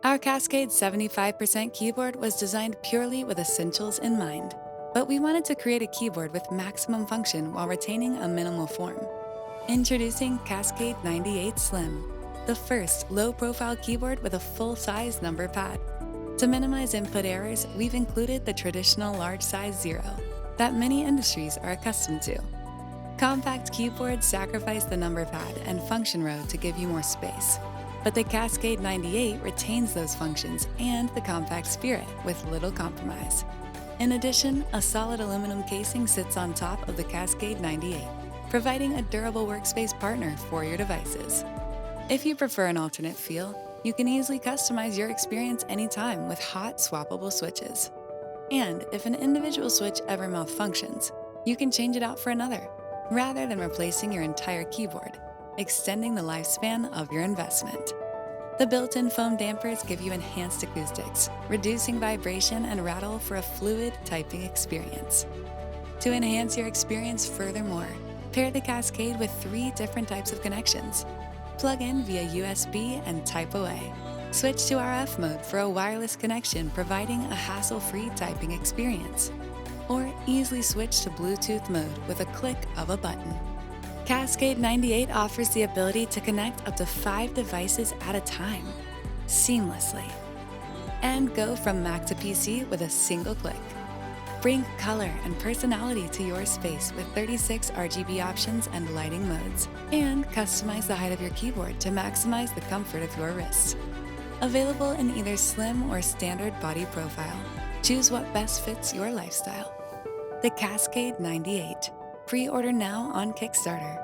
Our Cascade 75% keyboard was designed purely with essentials in mind, but we wanted to create a keyboard with maximum function while retaining a minimal form. Introducing Cascade 98 Slim, the first low-profile keyboard with a full-size number pad. To minimize input errors, we've included the traditional large size 0 that many industries are accustomed to. Compact keyboards sacrifice the number pad and function row to give you more space, but the Cascade 98 retains those functions and the compact spirit with little compromise. In addition, a solid aluminum casing sits on top of the Cascade 98, providing a durable workspace partner for your devices. If you prefer an alternate feel, you can easily customize your experience anytime with hot-swappable switches. And if an individual switch ever malfunctions, you can change it out for another, rather than replacing your entire keyboard, extending the lifespan of your investment. The built-in foam dampers give you enhanced acoustics, reducing vibration and rattle for a fluid typing experience. To enhance your experience furthermore, pair the Cascade with 3 different types of connections. Plug in via USB and Type-A. Switch to RF mode for a wireless connection, providing a hassle-free typing experience. Or easily switch to Bluetooth mode with a click of a button. Cascade 98 offers the ability to connect up to 5 devices at a time, seamlessly. And go from Mac to PC with a single click. Bring color and personality to your space with 36 RGB options and lighting modes. And customize the height of your keyboard to maximize the comfort of your wrists. Available in either slim or standard body profile. Choose what best fits your lifestyle. The Cascade 98. Pre-order now on Kickstarter.